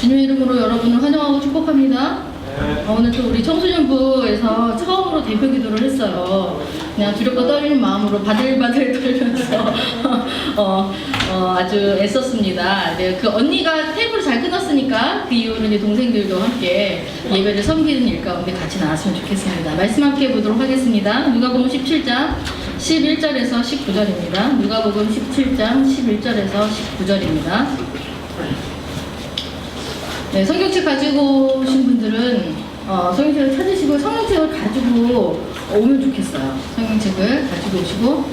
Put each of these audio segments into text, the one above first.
주님의 이름으로 여러분을 환영하고 축복합니다. 오늘 또 우리 청소년부에서 처음으로 대표 기도를 했어요. 그냥 두렵고 떨리는 마음으로 바들바들 떨면서 아주 애썼습니다. 네, 그 언니가 테이블을 잘 끊었으니까 그 이후로는 이제 동생들도 함께 예배를 섬기는 일 가운데 같이 나왔으면 좋겠습니다. 말씀 함께 보도록 하겠습니다. 누가복음 17장 11절에서 19절입니다. 누가복음 17장 11절에서 19절입니다. 네, 성경책 가지고 오신 분들은 성경책을 찾으시고 성경책을 가지고 오면 좋겠어요. 성경책을 가지고 오시고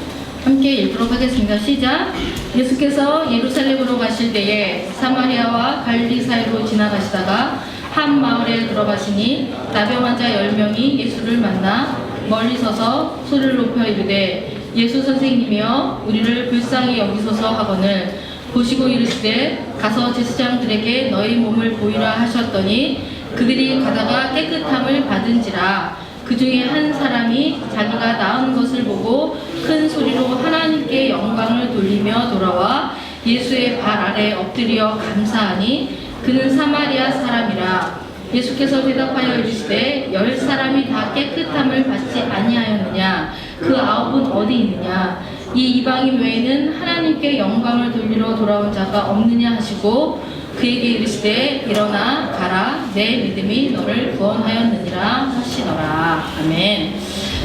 함께 읽도록 하겠습니다. 시작! 예수께서 예루살렘으로 가실 때에 사마리아와 갈릴리 사이로 지나가시다가 한 마을에 들어가시니 나병 환자 10명이 예수를 만나 멀리 서서 소리를 높여 이르되 예수 선생님이여 우리를 불쌍히 여기소서 하거늘 보시고 이르시되 가서 제사장들에게 너희 몸을 보이라 하셨더니 그들이 가다가 깨끗함을 받은지라. 그 중에 한 사람이 자기가 나은 것을 보고 큰 소리로 하나님께 영광을 돌리며 돌아와 예수의 발 아래 엎드려 감사하니 그는 사마리아 사람이라. 예수께서 대답하여 이르시되 10사람이 다 깨끗함을 받지 아니하였느냐? 그 9은 어디 있느냐? 이 이방인 외에는 하나님께 영광을 돌리러 돌아온 자가 없느냐 하시고 그에게 이르시되 일어나 가라 내 믿음이 너를 구원하였느니라 하시더라. 아멘.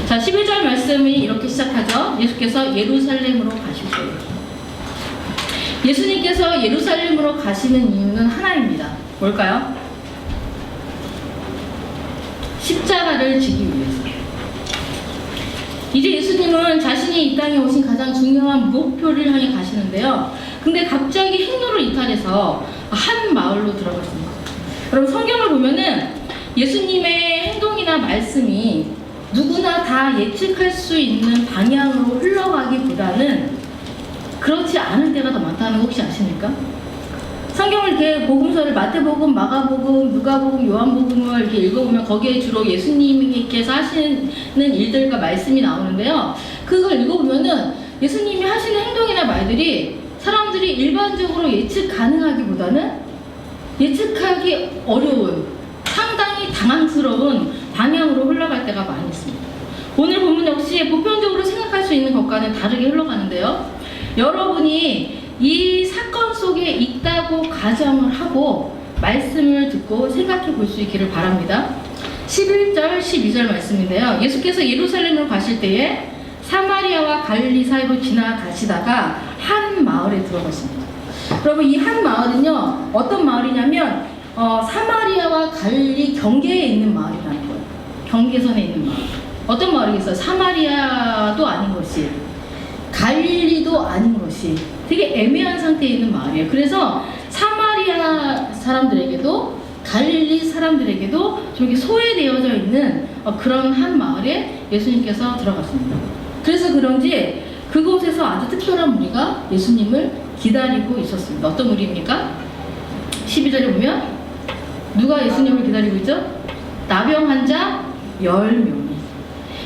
자, 11절 말씀이 이렇게 시작하죠. 예수께서 예루살렘으로 가실 때예요. 예수님께서 예루살렘으로 가시는 이유는 하나입니다. 뭘까요? 십자가를 지기 위해서. 이제 예수님은 자신이 이 땅에 오신 가장 중요한 목표를 향해 가시는데요. 근데 갑자기 행로를 이탈해서 한 마을로 들어갔습니다. 여러분, 성경을 보면은 예수님의 행동이나 말씀이 누구나 다 예측할 수 있는 방향으로 흘러가기보다는 그렇지 않을 때가 더 많다는 거 혹시 아십니까? 성경을 이렇게 복음서를 마태복음, 마가복음, 누가복음, 요한복음을 이렇게 읽어보면 거기에 주로 예수님께서 하시는 일들과 말씀이 나오는데요. 그걸 읽어보면은 예수님이 하시는 행동이나 말들이 사람들이 일반적으로 예측 가능하기보다는 예측하기 어려운 상당히 당황스러운 방향으로 흘러갈 때가 많이 있습니다. 오늘 본문 역시 보편적으로 생각할 수 있는 것과는 다르게 흘러가는데요. 여러분이 이 사건 속에 있다고 가정을 하고 말씀을 듣고 생각해 볼 수 있기를 바랍니다. 11절, 12절 말씀인데요. 예수께서 예루살렘으로 가실 때에 사마리아와 갈릴리 사이로 지나가시다가 한 마을에 들어갔습니다. 여러분, 이 한 마을은요, 어떤 마을이냐면 사마리아와 갈릴리 경계에 있는 마을이라는 거예요. 경계선에 있는 마을. 어떤 마을이겠어요? 사마리아도 아닌 것이, 갈릴리도 아닌 것이 되게 애매한 상태에 있는 마을이에요. 그래서 사마리아 사람들에게도 갈릴리 사람들에게도 좀 소외되어져 있는 그런 한 마을에 예수님께서 들어갔습니다. 그래서 그런지 그곳에서 아주 특별한 무리가 예수님을 기다리고 있었습니다. 어떤 무리입니까? 12절에 보면 누가 예수님을 기다리고 있죠? 나병 환자 10명이.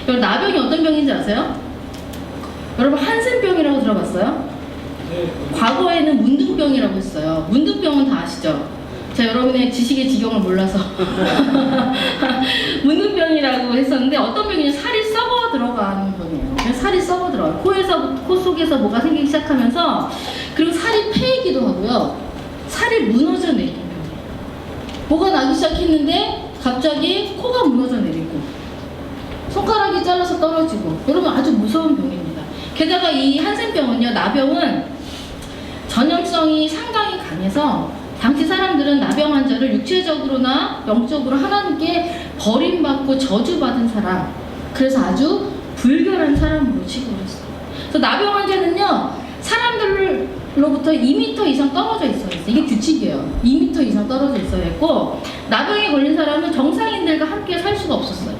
나병이 어떤 병인지 아세요? 여러분, 한센병이라고 들어봤어요? 과거에는 문둥병이라고 했어요. 문둥병은 다 아시죠? 제가 여러분의 지식의 지경을 몰라서 문둥병이라고 했었는데 어떤 병이냐면 살이 썩어 들어가는 병이에요. 살이 썩어 들어가요. 코 속에서 뭐가 생기기 시작하면서, 그리고 살이 패이기도 하고요. 살이 무너져 내리는 병이에요. 뭐가 나기 시작했는데 갑자기 코가 무너져 내리고 손가락이 잘라서 떨어지고, 여러분 아주 무서운 병입니다. 게다가 이 한센병은요, 나병은 전염성이 상당히 강해서 당시 사람들은 나병 환자를 육체적으로나 영적으로 하나님께 버림받고 저주받은 사람, 그래서 아주 불결한 사람으로 취급을 했어요. 그래서 나병 환자는요, 사람들로부터 2m 이상 떨어져 있어야 했어요. 이게 규칙이에요. 2m 이상 떨어져 있어야 했고, 나병에 걸린 사람은 정상인들과 함께 살 수가 없었어요.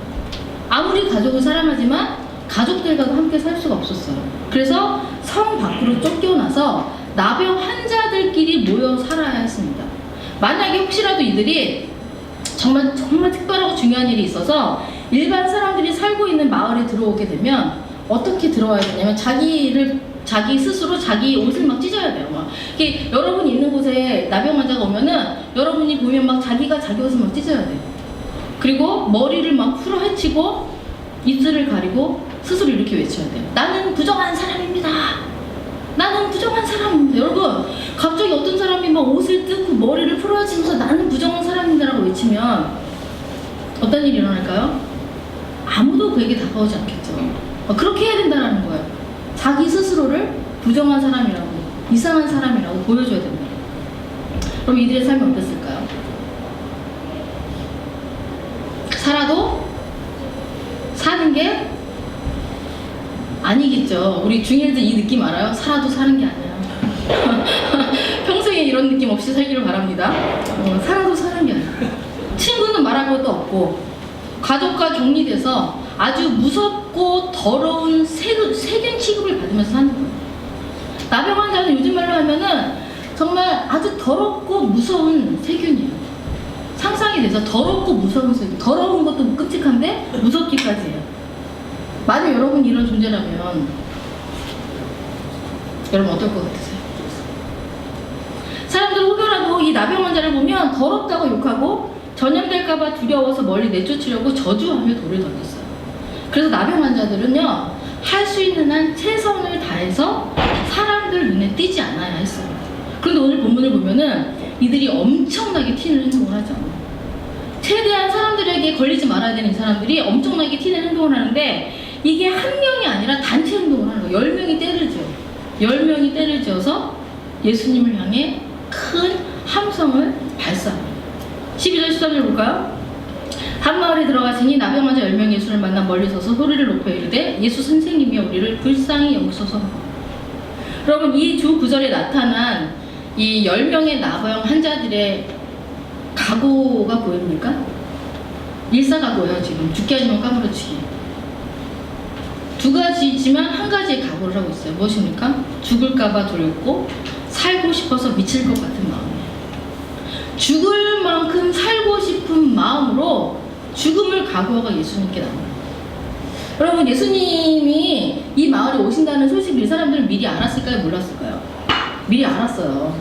아무리 가족을 사랑하지만 가족들과도 함께 살 수가 없었어요. 그래서 성 밖으로 쫓겨나서 나병 환자들끼리 모여 살아야 했습니다. 만약에 혹시라도 이들이 정말 특별하고 중요한 일이 있어서 일반 사람들이 살고 있는 마을에 들어오게 되면 어떻게 들어와야 되냐면 자기 스스로 자기 옷을 막 찢어야 돼요. 막 이게 여러분이 있는 곳에 나병 환자가 오면은 여러분이 보면 막 자기가 자기 옷을 막 찢어야 돼. 그리고 머리를 막 풀어 헤치고 입술을 가리고 스스로 이렇게 외쳐야 돼요. 나는 부정한 사람입니다. 나는 부정한 사람입니다. 여러분, 갑자기 어떤 사람이 막 옷을 뜯고 머리를 풀어헤치면서 나는 부정한 사람입니다라고 외치면 어떤 일이 일어날까요? 아무도 그에게 다가오지 않겠죠. 그렇게 해야 된다는 거예요. 자기 스스로를 부정한 사람이라고, 이상한 사람이라고 보여줘야 됩니다. 그럼 이들의 삶이 어땠을까요? 살아도 사는 게 아니겠죠. 우리 중일들 이 느낌 알아요? 살아도 사는 게 아니야. 평생에 이런 느낌 없이 살기를 바랍니다. 살아도 사는 게 아니야. 친구는 말할 것도 없고 가족과 격리돼서 아주 무섭고 더러운 세균 취급을 받으면서 사는 거예요. 나병 환자는 요즘 말로 하면은 정말 아주 더럽고 무서운 세균이에요. 상상이 돼서 더럽고 무서운 세균. 더러운 것도 끔찍한데 무섭기까지 해요. 만약 여러분이 이런 존재라면 여러분 어떨 것 같으세요? 사람들 혹여라도 이 나병 환자를 보면 더럽다고 욕하고 전염될까봐 두려워서 멀리 내쫓으려고 저주하며 돌을 던졌어요. 그래서 나병 환자들은요, 할 수 있는 한 최선을 다해서 사람들 눈에 띄지 않아야 했어요. 그런데 오늘 본문을 보면은 이들이 엄청나게 튀는 행동을 하죠. 최대한 사람들에게 걸리지 말아야 되는 이 사람들이 엄청나게 튀는 행동을 하는데 이게 한 명이 아니라 단체 행동을 하는 거예요. 10명이 때를 지어요. 10명이 때를 지어서 예수님을 향해 큰 함성을 발사합니다. 12절 13절 볼까요? 한 마을에 들어가시니 나병 환자 10명이 예수를 만나 멀리 서서 소리를 높여 이르되 예수 선생님이여 우리를 불쌍히 여기소서. 여러분, 이 주 구절에 나타난 이 10명의 나병 환자들의 각오가 보입니까? 일사각오예요. 지금 죽게 아니면 까무러치기. 두 가지지만 한 가지의 각오를 하고 있어요. 무엇입니까? 죽을까봐 두렵고 살고 싶어서 미칠 것 같은 마음이에요. 죽을 만큼 살고 싶은 마음으로 죽음을 각오하고 예수님께 나옵니다. 여러분, 예수님이 이 마을에 오신다는 소식을 이 사람들은 미리 알았을까요? 몰랐을까요? 미리 알았어요.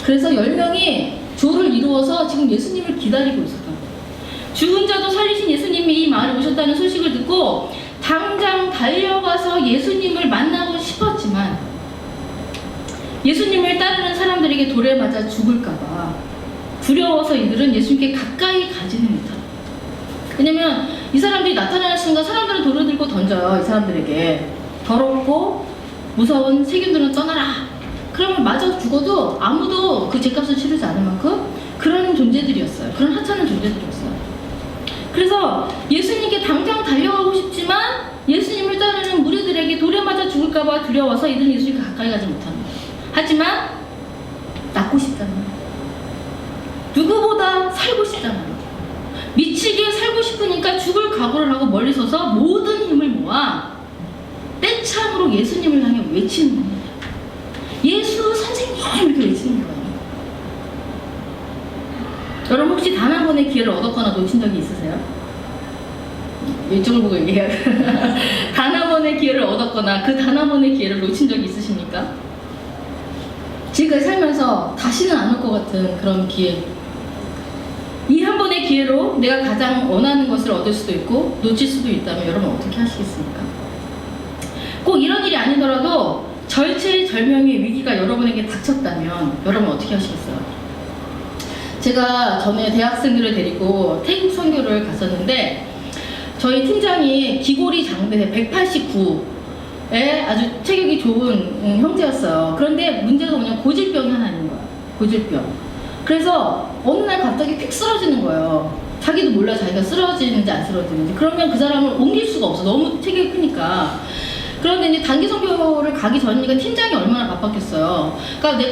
그래서 10명이 조를 이루어서 지금 예수님을 기다리고 있었던 거예요. 죽은 자도 살리신 예수님이 이 마을에 오셨다는 소식을 듣고 당장 달려가서 예수님을 만나고 싶었지만 예수님을 따르는 사람들에게 돌에 맞아 죽을까봐 두려워서 이들은 예수님께 가까이 가지는 못합니다. 왜냐면 이 사람들이 나타나는 순간 사람들은 돌을 들고 던져요. 이 사람들에게 더럽고 무서운 세균들은 떠나라. 그러면 맞아 죽어도 아무도 그 죄값을 치르지 않을 만큼 그런 존재들이었어요. 그런 하찮은 존재들이었어요. 그래서 예수님께 당장 달려가고 싶지만 예수님을 따르는 무리들에게 돌에 맞아 죽을까봐 두려워서 이들은 예수님께 가까이 가지 못합니다. 하지만 낫고 싶잖아요. 누구보다 살고 싶잖아요. 미치게 살고 싶으니까 죽을 각오를 하고 멀리 서서 모든 힘을 모아 떼창으로 예수님을 향해 외치는 겁니다. 예수 선생님 이렇게 외치는 거예요. 여러분 혹시 단 한 번의 기회를 얻었거나 놓친 적이 있으세요? 이쪽을 보고 얘기해야 돼. 단 한 번의 기회를 얻었거나 그 단 한 번의 기회를 놓친 적이 있으십니까? 지금까지 살면서 다시는 안 올 것 같은 그런 기회. 이 한 번의 기회로 내가 가장 원하는 것을 얻을 수도 있고 놓칠 수도 있다면 여러분 어떻게 하시겠습니까? 꼭 이런 일이 아니더라도 절체절명의 위기가 여러분에게 닥쳤다면 여러분 어떻게 하시겠어요? 제가 전에 대학생들을 데리고 태국 선교를 갔었는데 저희 팀장이 기골이 장대 189에 아주 체격이 좋은 형제였어요. 그런데 문제가 뭐냐면 고질병이 하나 있는 거야. 고질병. 그래서 어느 날 갑자기 픽 쓰러지는 거예요. 자기도 몰라 자기가 쓰러지는지 안 쓰러지는지. 그러면 그 사람을 옮길 수가 없어. 너무 체격이 크니까. 그런데 이제 단기 선교를 가기 전이니까 팀장이 얼마나 바빴겠어요. 그러니까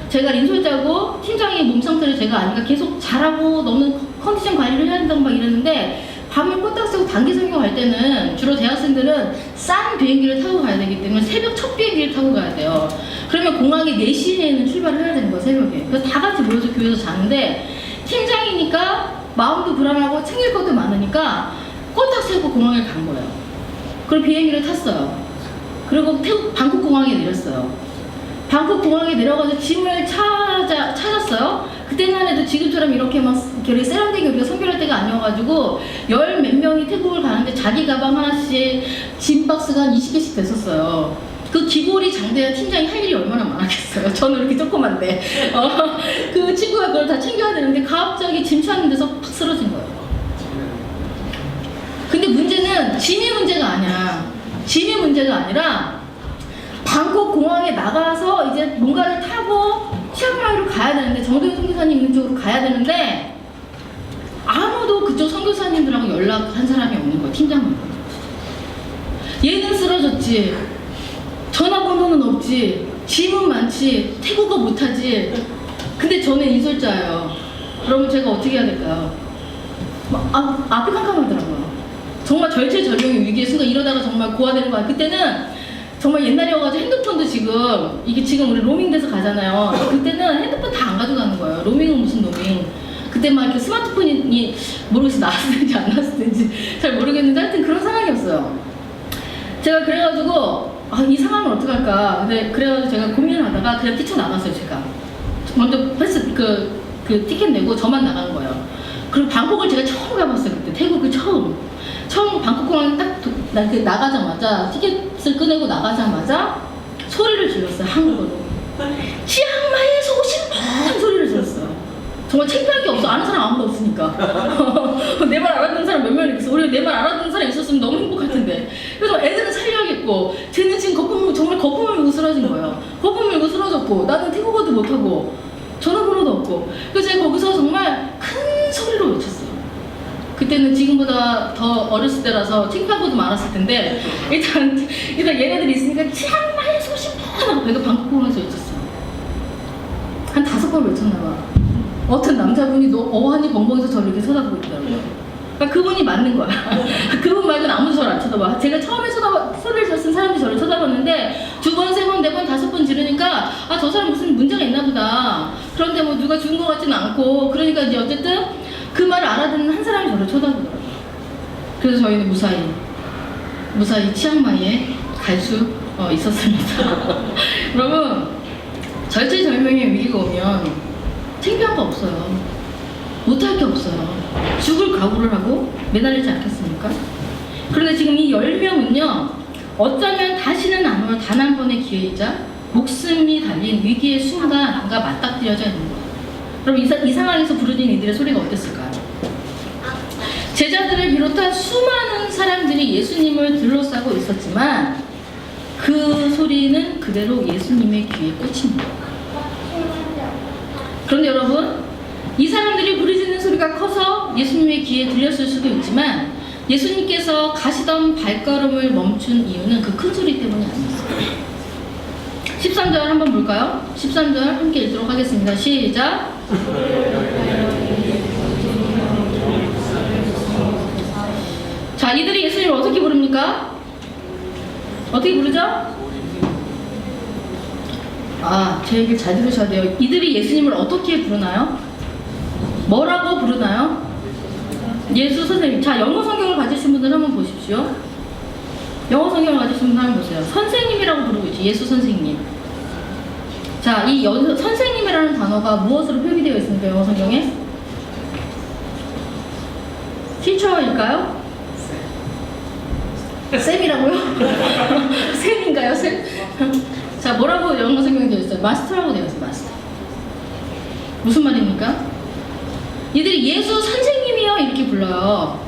제가 린솔자고 팀장의 몸 상태를 제가 아니까 계속 잘하고 너는 컨디션 관리를 해야 된다고 막 이랬는데 밤을 꼬딱 새고 단기 선교 갈 때는 주로 대학생들은 싼 비행기를 타고 가야 되기 때문에 새벽 첫 비행기를 타고 가야 돼요. 그러면 공항에 4시에는 출발을 해야 되는 거예요, 새벽에. 그래서 다 같이 모여서 교회에서 자는데 팀장이니까 마음도 불안하고 챙길 것도 많으니까 꼬딱 새고 공항에 간 거예요. 그리고 비행기를 탔어요. 그리고 태국 방콕 공항에 내렸어요. 방콕 공항에 내려가서 짐을 찾았어요. 그때만 해도 지금처럼 이렇게 막 세련되게 우리가 선별할 때가 아니어가지고 열 몇 명이 태국을 가는데 자기 가방 하나씩 짐 박스가 한 20개씩 됐었어요. 그 기골이 장대한 팀장이 할 일이 얼마나 많았겠어요. 저는 이렇게 조그만데 그 친구가 그걸 다 챙겨야 되는데 갑자기 짐 찾는 데서 팍 쓰러진 거예요. 근데 문제는 짐이 문제가 아니야. 짐이 문제가 아니라 방콕 공항에 나가서 이제 뭔가를 타고 치앙마이로 가야 되는데, 정도현 선교사님 있는 쪽으로 가야 되는데 아무도 그쪽 선교사님들하고 연락한 사람이 없는 거야. 팀장만. 얘는 쓰러졌지, 전화번호는 없지, 짐은 많지, 태국어 못하지. 근데 저는 인솔자예요. 그러면 제가 어떻게 해야 될까요? 앞이 깜깜하더라고요. 정말 절체절명의 위기의 순간. 이러다가 정말 고아되는 거야. 그때는 정말 옛날이어가지고 핸드폰도 이게 지금 우리 로밍 돼서 가잖아요. 그때는 핸드폰 다 안 가져가는 거예요. 로밍은 무슨 로밍. 그때 막 이렇게 스마트폰이 모르겠어 나왔는지 안 나왔는지 잘 모르겠는데 하여튼 그런 상황이었어요. 제가 그래가지고 이 상황을 어떡할까. 근데 그래가지고 제가 고민을 하다가 그냥 뛰쳐나갔어요. 제가 먼저 패스 그 티켓 내고 저만 나간 거예요. 그리고 방콕을 제가 처음 가봤어요. 그때 태국을 처음 방콕 공항에 딱 나가자마자 티켓을 꺼내고 나가자마자 소리를 질렀어요. 한국어로. 치앙마이에서 오신 분 소리를 질렀어요. 정말 창피할 게 없어. 아는 사람 아무도 없으니까. 내 말 알아듣는 사람 몇 명 있어. 우리가 내 말 알아듣는 사람 있었으면 너무 행복할 텐데. 그래서 애들은 살려야겠고, 쟤는 지금 정말 거품을 물고 쓰러진 거예요. 거품 물고 쓰러졌고, 나는 태국어도 못하고 전화번호도 없고. 그래서 제가 거기서 정말 큰 소리로 외쳤어요. 그때는 지금보다 더 어렸을 때라서 창피한 것도 많았을 텐데 일단 얘네들이 있으니까 치앙마이에서 오신 분 하고 배가 방콕공항에서 외쳤어요. 한 5번 외쳤나 봐. 어떤 남자분이 어안이 벙벙해서 저를 이렇게 쳐다보고 있더라고요. 그러니까 그분이 맞는 거야. 그분 말고는 아무도 저를 안 쳐다봐. 제가 처음에 소리를 졌은 사람들이 저를 쳐다봤는데 2번, 3번, 4번, 5번 지르니까 저 사람 무슨 문제가 있나 보다. 그런데 뭐 누가 죽은 것 같지는 않고. 그러니까 이제 어쨌든 그 말을 알아듣는 한 사람이 저를 쳐다보더라고요. 그래서 저희는 무사히 치앙마이에 갈 수 있었습니다. 여러분, 절체절명의 위기가 오면 창피한 거 없어요. 못할 게 없어요. 죽을 각오를 하고 매달리지 않겠습니까? 그런데 지금 이 10명은요, 어쩌면 다시는 안 올 단 한 번의 기회이자 목숨이 달린 위기의 순간과 맞닥뜨려져 있는 거예요. 그럼 이 상황에서 부르짖는 이들의 소리가 어땠을까요? 제자들을 비롯한 수많은 사람들이 예수님을 둘러싸고 있었지만 그 소리는 그대로 예수님의 귀에 꽂힙니다. 그런데 여러분, 이 사람들이 부르짖는 소리가 커서 예수님의 귀에 들렸을 수도 있지만 예수님께서 가시던 발걸음을 멈춘 이유는 그 큰 소리 때문이 아니었어요. 13절 한번 볼까요? 13절 함께 읽도록 하겠습니다. 시작! 자, 이들이 예수님을 어떻게 부릅니까? 어떻게 부르죠? 제 얘기를 잘 들으셔야 돼요. 이들이 예수님을 어떻게 부르나요? 뭐라고 부르나요? 예수 선생님. 자, 영어 성경을 가지신 분들 한번 보십시오. 영어 성경을 가지신 분들 한번 보세요. 선생님이라고 부르고 있지. 예수 선생님. 자, 이 선생님이라는 단어가 무엇으로 표기되어 있습니까? 영어 성경에? 티처일까요? 쌤이라고요? 쌤인가요? 쌤? 자, 뭐라고 영어 성경에 되어 있어요? 마스터라고 되어 있어요. 마스터. 무슨 말입니까? 이들이 예수 선생님이요 이렇게 불러요.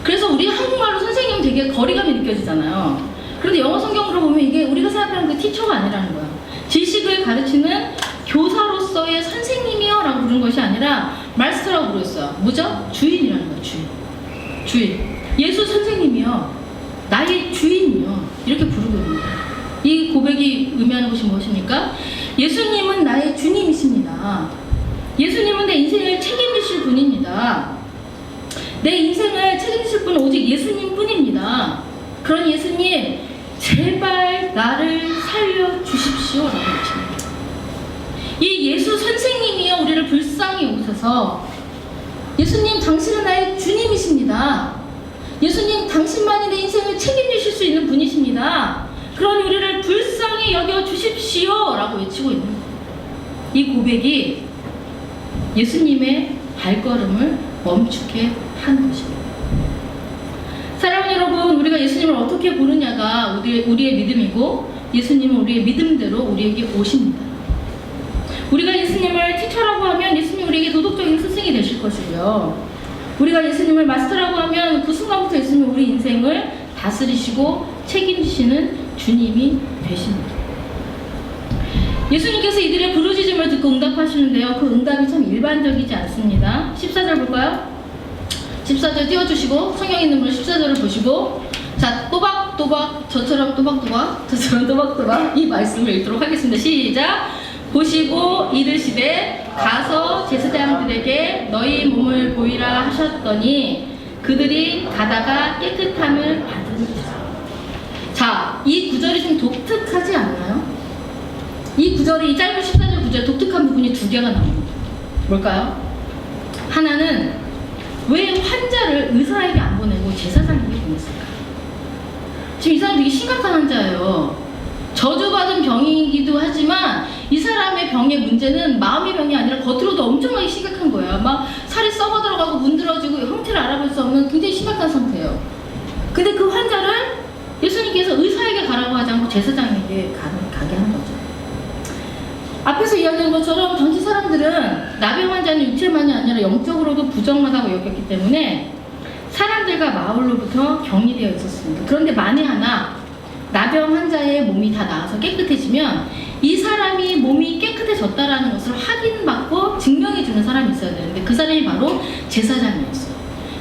그래서 우리 한국말로 선생님 되게 거리감이 느껴지잖아요. 그런데 영어 성경으로 보면 이게 우리가 생각하는 그 티처가 아니라는 거야. 지식을 가르치는 교사로서의 선생님이요 라고 부르는 것이 아니라 마스터라고 부르었어요. 뭐죠? 주인이라는 거예요. 주인. 예수 선생님이요, 나의 주인이요, 이렇게 부르거든요. 이 고백이 의미하는 것이 무엇입니까? 예수님은 나의 주님이십니다. 예수님은 내 인생을 책임지실 분입니다. 내 인생을 책임지실 분은 오직 예수님 뿐입니다. 그런 예수님, 제발 나를 살려주십시오 라고 외칩니다. 이 예수 선생님이여 우리를 불쌍히 여기셔서, 예수님 당신은 나의 주님이십니다. 예수님 당신만이 내 인생을 책임지실 수 있는 분이십니다. 그런 우리를 불쌍히 여겨 주십시오 라고 외치고 있는 거예요. 이 고백이 예수님의 발걸음을 멈추게 한 것입니다. 사랑하는 여러분, 우리가 예수님을 어떻게 보느냐가 우리의 믿음이고, 예수님은 우리의 믿음대로 우리에게 오십니다. 우리가 예수님을 티처라고 하면 예수님이 우리에게 도덕적인 스승이 되실 것이고요. 우리가 예수님을 마스터라고 하면 그 순간부터 예수님은 우리 인생을 다스리시고 책임지시는 주님이 되십니다. 예수님께서 이들의 부르짖음을 듣고 응답하시는데요. 그 응답이 참 일반적이지 않습니다. 14절 볼까요? 14절 띄워주시고, 성경 있는 분은 14절을 보시고, 자, 또박또박 저처럼 또박또박 저처럼 또박또박 이 말씀을 읽도록 하겠습니다. 시작. 보시고 이르시되 가서 제사장들에게 너희 몸을 보이라 하셨더니 그들이 가다가 깨끗함을 받으니라. 자, 이 구절이 좀 독특하지 않나요? 이 구절이, 이 짧은 14절 구절에 독특한 부분이 두 개가 나옵니다. 뭘까요? 하나는 왜 환자를 의사에게 안 보내고 제사장에게 보냈을까? 지금 이 사람 되게 심각한 환자예요. 저주받은 병이기도 하지만 이 사람의 병의 문제는 마음의 병이 아니라 겉으로도 엄청나게 심각한 거야. 막 살이 썩어 들어가고 문드러지고 형태를 알아볼 수 없는 굉장히 심각한 상태예요. 근데 그 환자를 예수님께서 의사에게 가라고 하지 않고 제사장에게 가게 한 거죠. 앞에서 이야기한 것처럼 당시 사람들은 나병 환자는 육체만이 아니라 영적으로도 부정하다고 여겼기 때문에 사람들과 마을로부터 격리되어 있었습니다. 그런데 만에 하나 나병 환자의 몸이 다 나아서 깨끗해지면 이 사람이 몸이 깨끗해졌다라는 것을 확인받고 증명해주는 사람이 있어야 되는데 그 사람이 바로 제사장이었어요.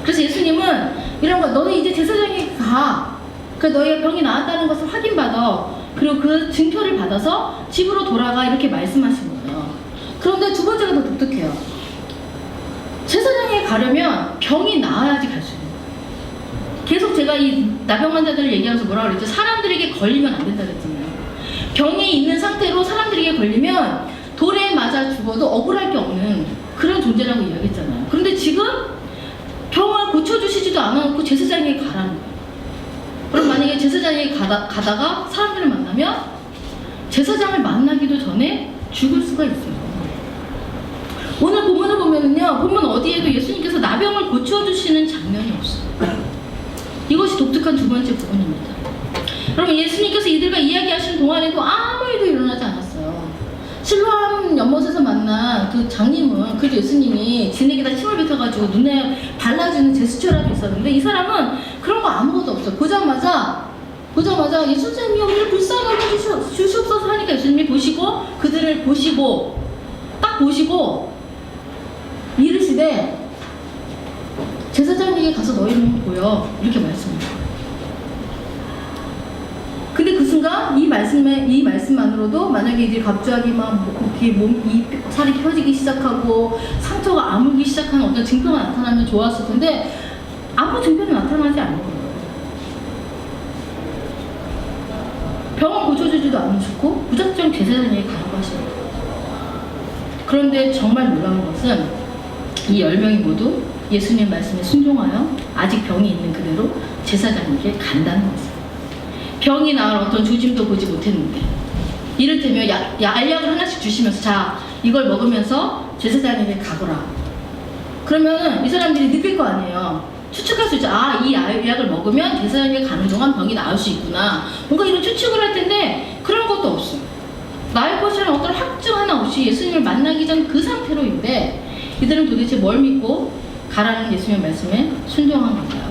그래서 예수님은 이런 거, 너는 이제 제사장에게 가. 그래서 너의 병이 나았다는 것을 확인받아. 그리고 그 증표를 받아서 집으로 돌아가, 이렇게 말씀하신 거예요. 그런데 두 번째가 더 독특해요. 제사장에 가려면 병이 나아야지 갈 수 있는 거예요. 계속 제가 이 나병 환자들을 얘기하면서 뭐라고 그랬죠? 사람들에게 걸리면 안 된다 그랬잖아요. 병이 있는 상태로 사람들에게 걸리면 돌에 맞아 죽어도 억울할 게 없는 그런 존재라고 이야기했잖아요. 그런데 지금 병을 고쳐주시지도 않아놓고 제사장에게 가라는 거예요. 그럼 만약에 제사장에게 가다가 사람들을 만나면 제사장을 만나기도 전에 죽을 수가 있어요. 오늘 본문을 보면은요, 본문 어디에도 예수님께서 나병을 고쳐주시는 장면이 없어요. 이것이 독특한 두 번째 부분입니다. 여러분, 예수님께서 이들과 이야기하시는 동안에도 아무 일도 일어나지 않았어요. 실로암 연못에서 만난 그 장님은, 그 예수님이 진에게다 침을 뱉어가지고 눈에 발라주는 제스처라도 있었는데 이 사람은 그런 거 아무것도 없어요. 보자마자 예수님이 우리를 불쌍하게 주시옵소서 하니까 예수님이 보시고, 그들을 보시고, 딱 보시고 이르시되 제사장에게 가서 너희 몸을 보여, 이렇게 말씀해요. 근데 그 순간 이 말씀만으로도 만약에 이제 갑자기 막 이 살이 펴지기 시작하고 상처가 아물기 시작하는 어떤 증표가 나타나면 좋았을 텐데 아무 증표도 나타나지 않는 거예요. 병을 고쳐주지도 않으셨고 무작정 제사장에게 가라고 하시는 거예요. 그런데 정말 놀라운 것은 이 10명이 모두 예수님 말씀에 순종하여 아직 병이 있는 그대로 제사장에게 간다는 것입니다. 병이 나을 어떤 조짐도 보지 못했는데 이를테면 알약을 하나씩 주시면서 자, 이걸 먹으면서 제사장에게 가거라. 그러면 이 사람들이 느낄 거 아니에요. 추측할 수 있죠. 아, 이 알약을 먹으면 제사장에게 가는 동안 병이 나을 수 있구나. 뭔가 이런 추측을 할 텐데 그런 것도 없어요. 나을 것이라는 어떤 확증 하나 없이 예수님을 만나기 전 그 상태로인데 이들은 도대체 뭘 믿고 가라는 예수님의 말씀에 순종한 건가요?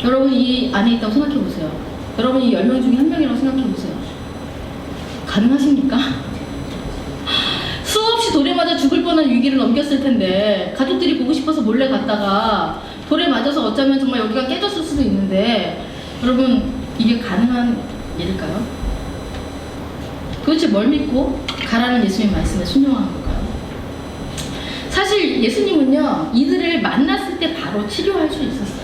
여러분, 이 안에 있다고 생각해 보세요. 여러분, 이 10명 중에 한 명이라고 생각해 보세요. 가능하십니까? 수없이 돌에 맞아 죽을 뻔한 위기를 넘겼을 텐데 가족들이 보고 싶어서 몰래 갔다가 돌에 맞아서 어쩌면 정말 여기가 깨졌을 수도 있는데 여러분, 이게 가능한 일일까요? 도대체 뭘 믿고 가라는 예수님의 말씀에 순종한 걸까요? 사실 예수님은요, 이들을 만났을 때 바로 치료할 수 있었어요.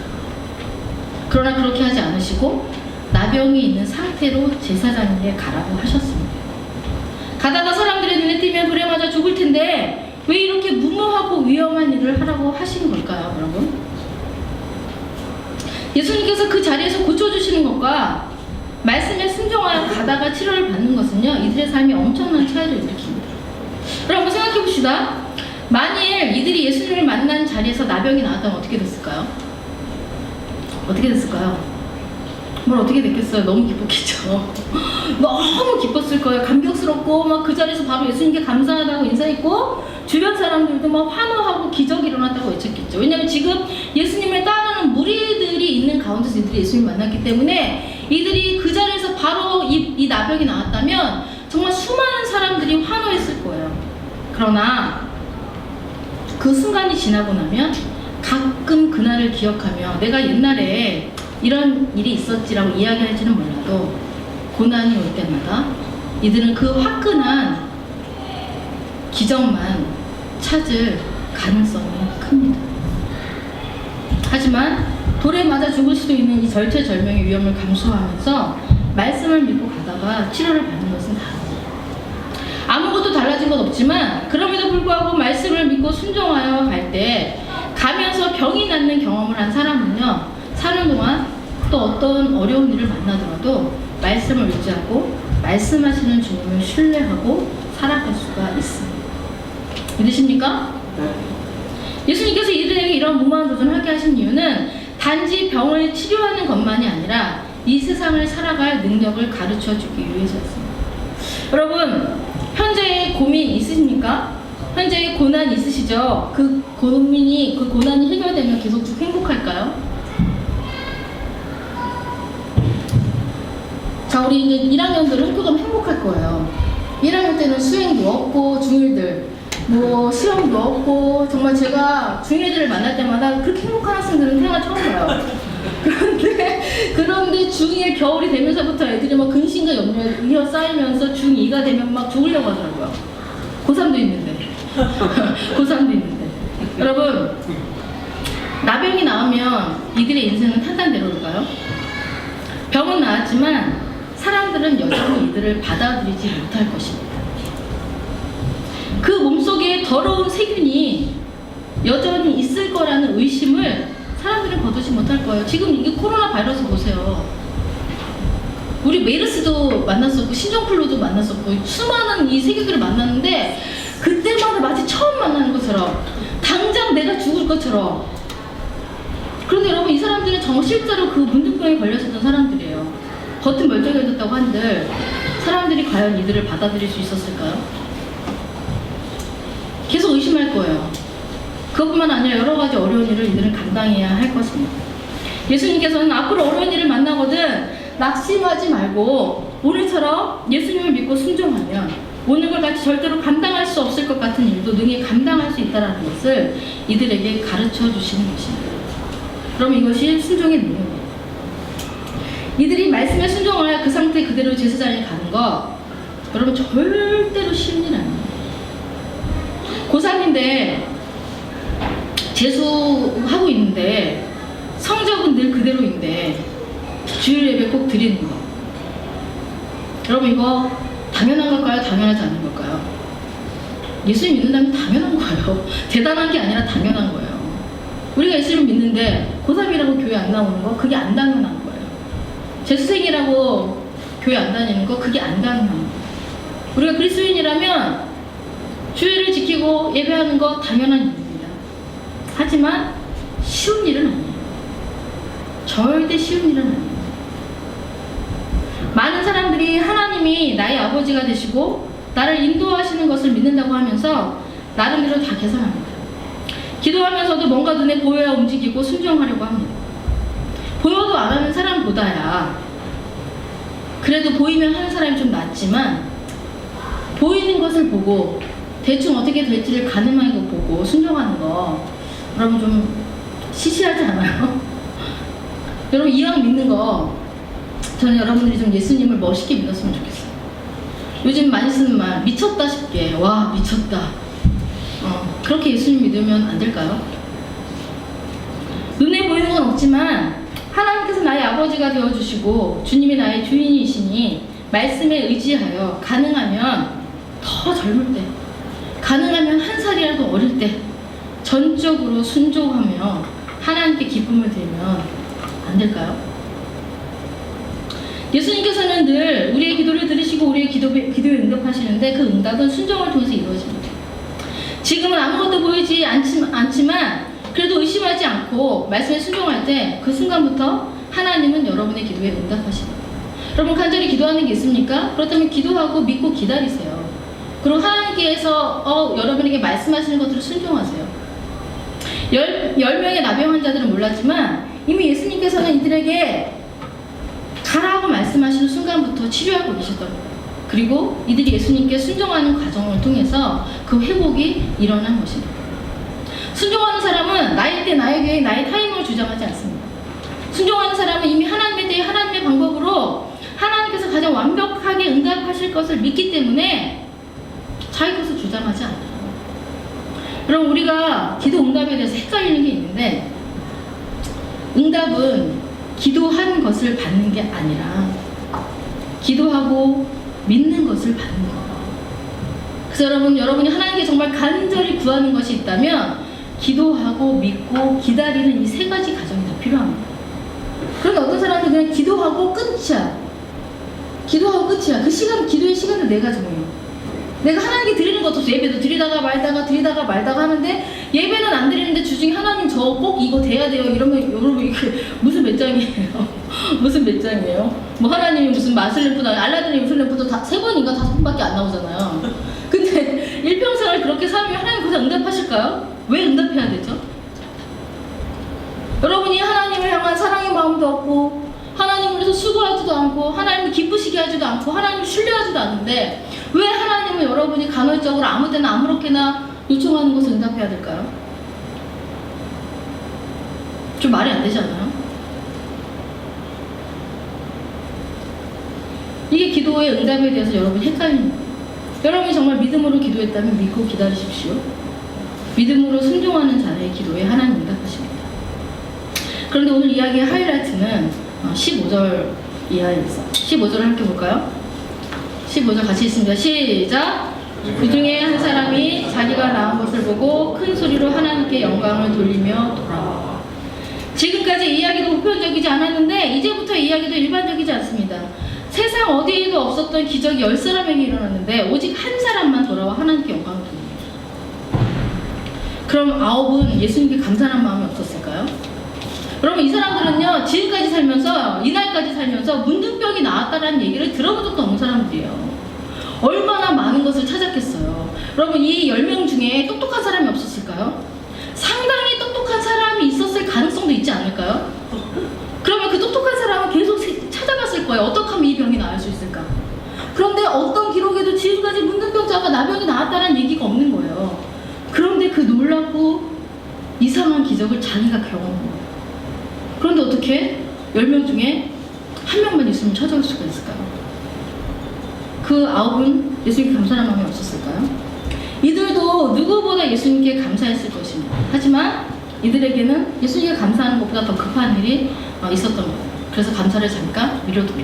그러나 그렇게 하지 않으시고 나병이 있는 상태로 제사장에게 가라고 하셨습니다. 가다가 사람들의 눈에 띄면 돌에 맞아 죽을 텐데 왜 이렇게 무모하고 위험한 일을 하라고 하신 걸까요, 여러분? 예수님께서 그 자리에서 고쳐주시는 것과 말씀에 순종하여 가다가 치료를 받는 것은요, 이들의 삶이 엄청난 차이를 일으킵니다. 여러분 생각해 봅시다. 만일 이들이 예수님을 만난 자리에서 나병이 나왔다면 어떻게 됐을까요? 어떻게 됐을까요? 뭘 어떻게 됐겠어요? 너무 기뻤겠죠. 너무 기뻤을 거예요. 감격스럽고 막 그 자리에서 바로 예수님께 감사하다고 인사했고, 주변 사람들도 막 환호하고 기적이 일어났다고 외쳤겠죠. 왜냐하면 지금 예수님을 따르는 무리들이 있는 가운데서 이들이 예수님을 만났기 때문에, 이들이 그 자리에서 바로 이 나병이 나왔다면 정말 수많은 사람들이 환호했을 거예요. 그러나 그 순간이 지나고 나면 가끔 그날을 기억하며 내가 옛날에 이런 일이 있었지라고 이야기할지는 몰라도, 고난이 올 때마다 이들은 그 화끈한 기적만 찾을 가능성이 큽니다. 하지만 돌에 맞아 죽을 수도 있는 이 절체절명의 위험을 감수하면서 말씀을 믿고 가다가 치료를 받는 것은 다릅니다. 아무것도 달라진 건 없지만 그럼에도 불구하고 말씀을 믿고 순종하여 갈 때 가면서 병이 낫는 경험을 한 사람은요, 사는 동안 또 어떤 어려운 일을 만나더라도 말씀을 의지하고 말씀하시는 주님을 신뢰하고 살아갈 수가 있습니다. 믿으십니까? 예수님께서 이들에게 이런 무모한 도전을 하게 하신 이유는 단지 병을 치료하는 것만이 아니라 이 세상을 살아갈 능력을 가르쳐 주기 위해서였습니다. 여러분, 현재의 고민 있으십니까? 현재의 고난 있으시죠? 그 고난이 해결되면 계속 쭉 행복할까요? 자, 우리 이제 1학년들은 학교가면 행복할 거예요. 1학년 때는 수행도 없고 중1들 뭐 시험도 없고, 정말 제가 중1들을 만날 때마다 그렇게 행복한 학생들은 태어나 처음 봐요. 그런데 중2 겨울이 되면서부터 애들이 막 근심과 염려에 쌓이면서 중2가 되면 막 죽으려고 하더라고요. 고3도 있는데. 고3도 있는데. 여러분, 나병이 나오면 이들의 인생은 탄탄대로일까요? 병은 나았지만 사람들은 여전히 이들을 받아들이지 못할 것입니다. 그 몸속에 더러운 세균이 여전히 있을 거라는 의심을 사람들은 거두지 못할 거예요. 지금 이게 코로나 바이러스 보세요. 우리 메르스도 만났었고 신종플루도 만났었고 수많은 이 세균들을 만났는데, 그때마다 마치 처음 만나는 것처럼, 당장 내가 죽을 것처럼. 그런데 여러분, 이 사람들은 정말 실제로 그 문둥병에 걸렸었던 사람들이에요. 겉은 멀쩡해졌다고 한들 사람들이 과연 이들을 받아들일 수 있었을까요? 계속 의심할 거예요. 그것뿐만 아니라 여러 가지 어려운 일을 이들은 감당해야 할 것입니다. 예수님께서는 앞으로 어려운 일을 만나거든 낙심하지 말고 오늘처럼 예수님을 믿고 순종하면 오늘과 같이 절대로 감당할 수 없을 것 같은 일도 능히 감당할 수 있다는 것을 이들에게 가르쳐 주시는 것입니다. 그럼 이것이 순종의 능력입니다. 이들이 말씀에 순종하여 그 상태 그대로 제사장에 가는 거, 여러분 절대로 쉬운 일 아니에요. 고3인데 재수하고 있는데 성적은 늘 그대로인데 주일 예배 꼭 드리는 거, 여러분 이거 당연한 걸까요? 당연하지 않은 걸까요? 예수님 믿는다면 당연한 거예요. 대단한 게 아니라 당연한 거예요. 우리가 예수님 믿는데 고3이라고 교회 안 나오는 거, 그게 안 당연한 거예요. 재수생이라고 교회 안 다니는 거, 그게 안 당연한 거예요. 우리가 그리스도인이라면 주일을 지키고 예배하는 거 당연한 일입니다. 하지만 쉬운 일은 아니에요. 절대 쉬운 일은 아니에요. 많은 사람들이 하나님이 나의 아버지가 되시고 나를 인도하시는 것을 믿는다고 하면서 나름대로 다 계산합니다. 기도하면서도 뭔가 눈에 보여야 움직이고 순종하려고 합니다. 보여도 안 하는 사람보다야 그래도 보이면 하는 사람이 좀 낫지만, 보이는 것을 보고 대충 어떻게 될지를 가늠하게 보고 순종하는 거, 여러분 좀 시시하지 않아요? 여러분 이왕 믿는 거, 저는 여러분들이 좀 예수님을 멋있게 믿었으면 좋겠어요. 요즘 많이 쓰는 말, 미쳤다 싶게. 와 미쳤다. 그렇게 예수님 믿으면 안 될까요? 눈에 보이는 건 없지만 하나님께서 나의 아버지가 되어주시고 주님이 나의 주인이시니 말씀에 의지하여 가능하면 더 젊을 때, 가능하면 한 살이라도 어릴 때 전적으로 순종하며 하나님께 기쁨을 드리면 안 될까요? 예수님께서는 늘 우리의 기도를 들으시고 우리의 기도에 응답하시는데 그 응답은 순종을 통해서 이루어집니다. 지금은 아무것도 보이지 않지만 그래도 의심하지 않고 말씀에 순종할 때 그 순간부터 하나님은 여러분의 기도에 응답하십니다. 여러분 간절히 기도하는 게 있습니까? 그렇다면 기도하고 믿고 기다리세요. 그리고 하나님께서 여러분에게 말씀하시는 것들을 순종하세요. 10명의 나병 환자들은 몰랐지만 이미 예수님께서는 이들에게 가라고 말씀하시는 순간부터 치료하고 계셨던 거예요. 그리고 이들이 예수님께 순종하는 과정을 통해서 그 회복이 일어난 것입니다. 순종하는 사람은 나의 때, 나의 계획, 나의 타이밍을 주장하지 않습니다. 순종하는 사람은 이미 하나님에 대해 하나님의 방법으로 하나님께서 가장 완벽하게 응답하실 것을 믿기 때문에 자기 것을 주장하지 않아요. 그럼 우리가 기도 응답에 대해서 헷갈리는 게 있는데, 응답은 기도한 것을 받는 게 아니라 기도하고 믿는 것을 받는 거예요. 그래서 여러분이 하나님께 정말 간절히 구하는 것이 있다면 기도하고 믿고 기다리는 이 세 가지 과정이 다 필요합니다. 그런데 어떤 사람들은 그냥 기도하고 끝이야. 기도하고 끝이야. 그 시간, 기도의 시간을 내가 정해요. 내가 하나님께 드리는 것도 없어. 예배도 드리다가 말다가 하는데 예배는 안 드리는데 주중에 하나님 저 꼭 이거 돼야 돼요. 이러면 여러분 이게 무슨 몇 장이에요? 무슨 몇 장이에요? 뭐 하나님이 무슨 마술램프도 알라딘의 마술램프도 다 3번인가 5번밖에 안 나오잖아요. 근데 일평생을 그렇게 살면 하나님 그냥 응답하실까요? 왜 응답해야 되죠? 여러분이 하나님을 향한 사랑의 마음도 없고 하나님을 위해서 수고하지도 않고 하나님을 기쁘시게 하지도 않고 하나님을 신뢰하지도 않는데 왜 하나님은 여러분이 간헐적으로 아무 때나 아무렇게나 요청하는 것을 응답해야 될까요? 좀 말이 안 되지 않아요? 이게 기도의 응답에 대해서 여러분이 헷갈리는 거예요. 여러분이 정말 믿음으로 기도했다면 믿고 기다리십시오. 믿음으로 순종하는 자의 기도에 하나님 응답하십니다. 그런데 오늘 이야기의 하이라이트는 15절 이하에 있어. 15절을 함께 볼까요? 15절 같이 있습니다. 시작! 그 중에 한 사람이 자기가 낳은 것을 보고 큰 소리로 하나님께 영광을 돌리며 돌아와. 지금까지 이야기도 보편적이지 않았는데 이제부터 이야기도 일반적이지 않습니다. 세상 어디에도 없었던 기적이 10사람에게 일어났는데 오직 한 사람만 돌아와 하나님께 영광을 돌립니다. 그럼 9은 예수님께 감사한 마음이 없었을까요? 여러분 이 사람들은요 지금까지 살면서 이날까지 살면서 문둥병이 나았다라는 얘기를 들어본 적도 없는 사람들이에요. 얼마나 많은 것을 찾았겠어요. 여러분 이 10명 중에 똑똑한 사람이 없었을까요? 상당히 똑똑한 사람이 있었을 가능성도 있지 않을까요? 그러면 그 똑똑한 사람은 계속 찾아봤을 거예요. 어떻게 하면 이 병이 나을 수 있을까? 그런데 어떤 기록에도 지금까지 문둥병자가 나병이 나았다는 얘기가 없는 거예요. 그런데 그 놀랍고 이상한 기적을 자기가 경험한 거예요. 그런데 어떻게 10명 중에 한 명만 예수님을 찾아올 수가 있을까요? 그 9은 예수님께 감사한 마음이 없었을까요? 이들도 누구보다 예수님께 감사했을 것입니다. 하지만 이들에게는 예수님께 감사하는 것보다 더 급한 일이 있었던 거예요. 그래서 감사를 잠깐 미뤄두고